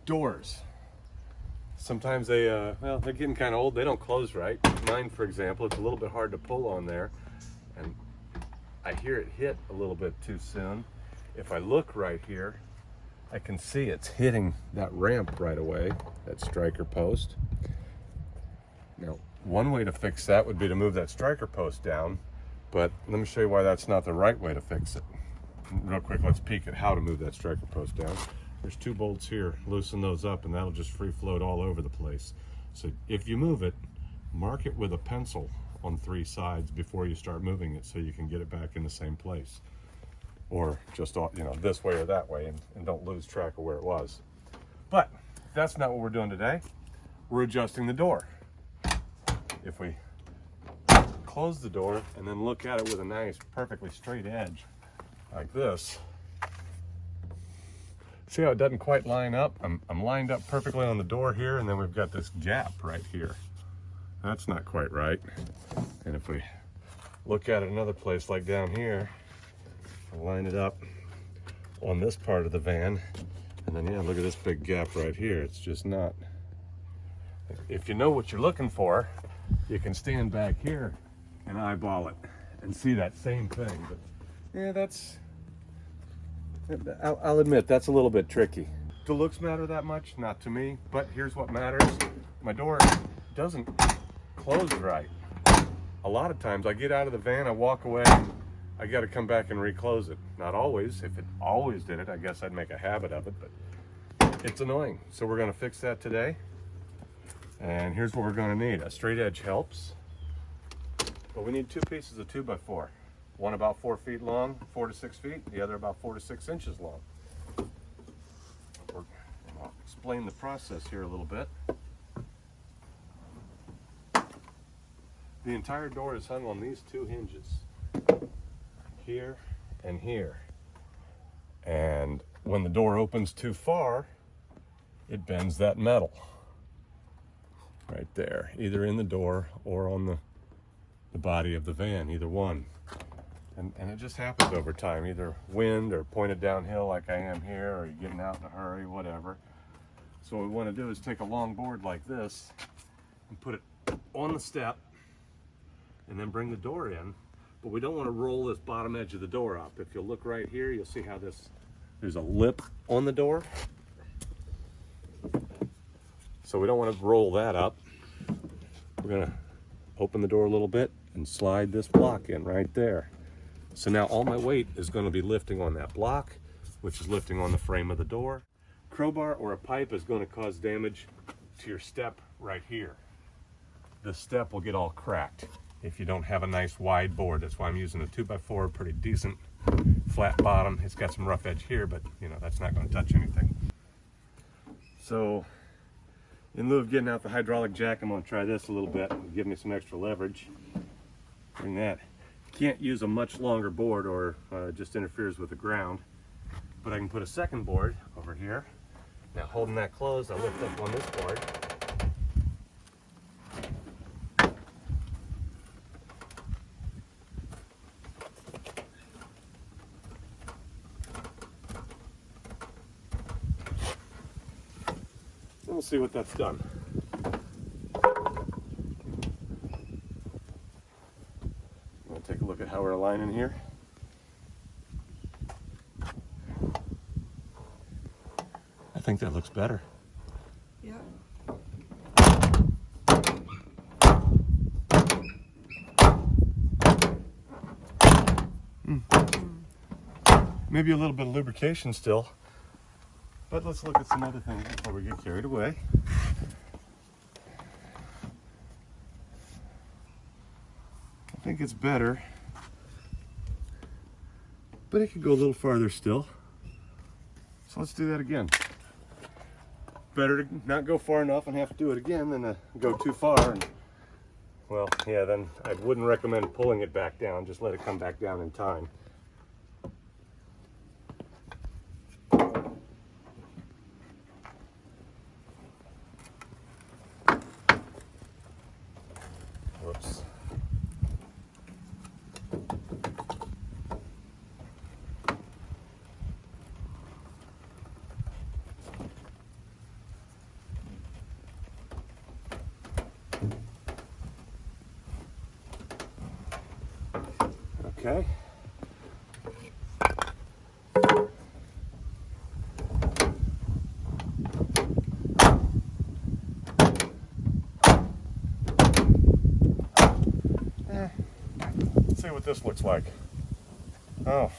Doors. Sometimes they, well, they're getting kind of old. They don't close right. Mine, for example, it's a little bit hard to pull on there. And I hear it hit a little bit too soon. If I look right here, I can see it's hitting that ramp right away, that striker post. Now, one way to fix that would be to move that striker post down, but let me show you why that's not the right way to fix it. Real quick, let's peek at how to move that striker post down. There's 2 bolts here. Loosen those up and that'll just free float all over the place. So if you move it, mark it with a pencil on 3 sides before you start moving it so you can get it back in the same place. Or just, you know, this way or that way, and don't lose track of where it was. But that's not what we're doing today. We're adjusting the door. If we close the door and then look at it with a nice, perfectly straight edge like this, see how it doesn't quite line up? I'm lined up perfectly on the door here, and then we've got this gap right here. That's not quite right. And if we look at it another place, like down here, I'll line it up on this part of the van, and then, yeah, look at this big gap right here. It's just not. If you know what you're looking for, you can stand back here and eyeball it and see that same thing. But yeah, I'll admit that's a little bit tricky. Do looks matter that much? Not to me, but here's what matters. My door doesn't close right. A lot of times I get out of the van, I walk away, I got to come back and reclose it. Not always. If it always did it, I guess I'd make a habit of it, but it's annoying. So we're going to fix that today. And here's what we're going to need. A straight edge helps, but we need 2 pieces of 2x4. One about 4 feet long, 4 to 6 feet. The other about 4 to 6 inches long. I'll explain the process here a little bit. The entire door is hung on these 2 hinges, here and here. And when the door opens too far, it bends that metal right there, either in the door or on the body of the van, either one. And it just happens over time, either wind or pointed downhill like I am here, or you're getting out in a hurry, whatever. So what we want to do is take a long board like this and put it on the step and then bring the door in. But we don't want to roll this bottom edge of the door up. If you'll look right here, you'll see how there's a lip on the door. So we don't want to roll that up. We're going to open the door a little bit and slide this block in right there. So now all my weight is going to be lifting on that block, which is lifting on the frame of the door. Crowbar or a pipe is going to cause damage to your step right here. The step will get all cracked if you don't have a nice wide board. That's why I'm using a 2x4, pretty decent flat bottom. It's got some rough edge here, but you know, that's not going to touch anything. So in lieu of getting out the hydraulic jack, I'm going to try this a little bit and give me some extra leverage. Bring that. Can't use a much longer board or it just interferes with the ground, but I can put a second board over here. Now holding that closed, I lift up on this board. And we'll see what that's done. Take a look at how we're aligning here. I think that looks better. Yeah. Maybe a little bit of lubrication still, but let's look at some other things before we get carried away. I think it's better, but it could go a little farther still. So let's do that again. Better to not go far enough and have to do it again than to go too far. And, well, yeah, then I wouldn't recommend pulling it back down. Just let it come back down in time. Whoops. Okay. Let's see what this looks like. Oh,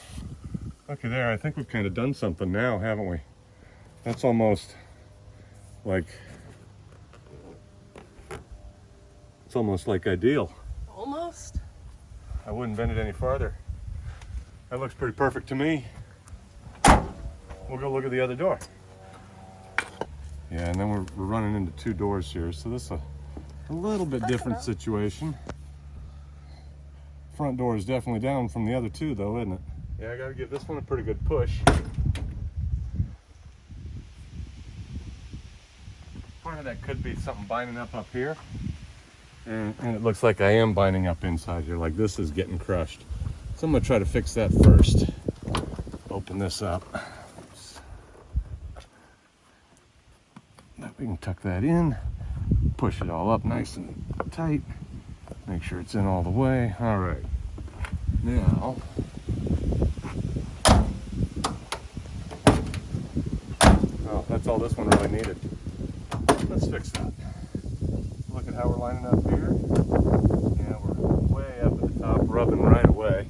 looky there. I think we've kind of done something now, haven't we? That's almost like, it's almost like ideal. Almost. I wouldn't bend it any farther. That looks pretty perfect to me. We'll go look at the other door. Yeah, and then we're running into two doors here, so this is a little bit different situation. Front door is definitely down from the other two though, isn't it? Yeah, I gotta give this one a pretty good push. Part of that could be something binding up here. And it looks like I am binding up inside here, like this is getting crushed. So I'm gonna try to fix that first. Open this up. Now we can tuck that in, push it all up nice and tight. Make sure it's in all the way. All right. Now, oh, that's all this one really needed. Let's fix that. Look at how we're lining up here. Yeah, we're way up at the top, rubbing right away.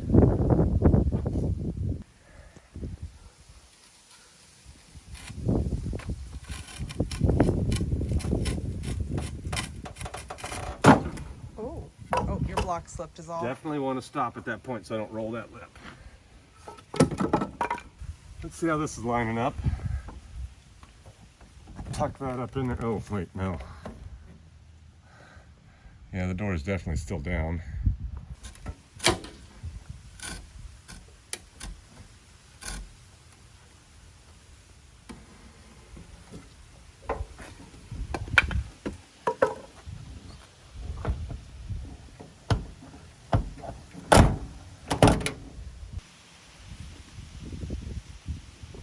Oh, your block slipped is all. Definitely want to stop at that point so I don't roll that lip. Let's see how this is lining up. Tuck that up in there. Oh, wait, no. Yeah, the door is definitely still down.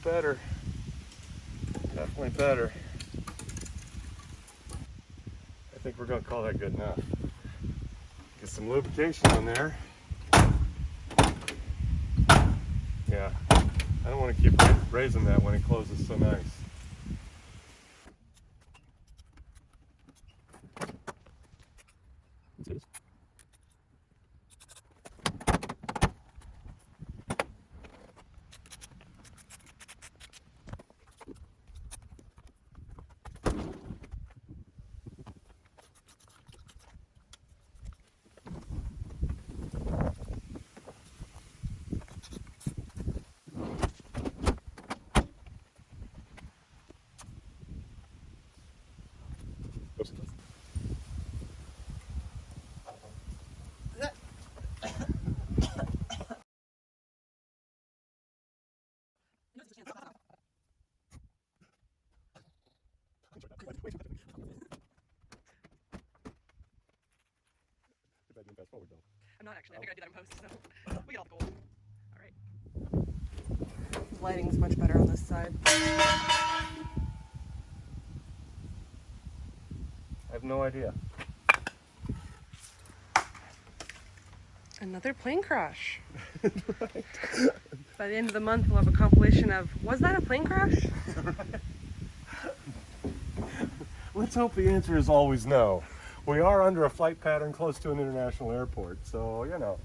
Better. Definitely better. I think we're going to call that good enough. Get some lubrication on there. Yeah, I don't want to keep raising that when it closes so nice. I'm not actually. I think I do that in post, so we get all the gold. All right. The lighting's much better on this side. I have no idea. Another plane crash. Right. By the end of the month, we'll have a compilation of, was that a plane crash? Let's hope the answer is always no. We are under a flight pattern close to an international airport, so, you know.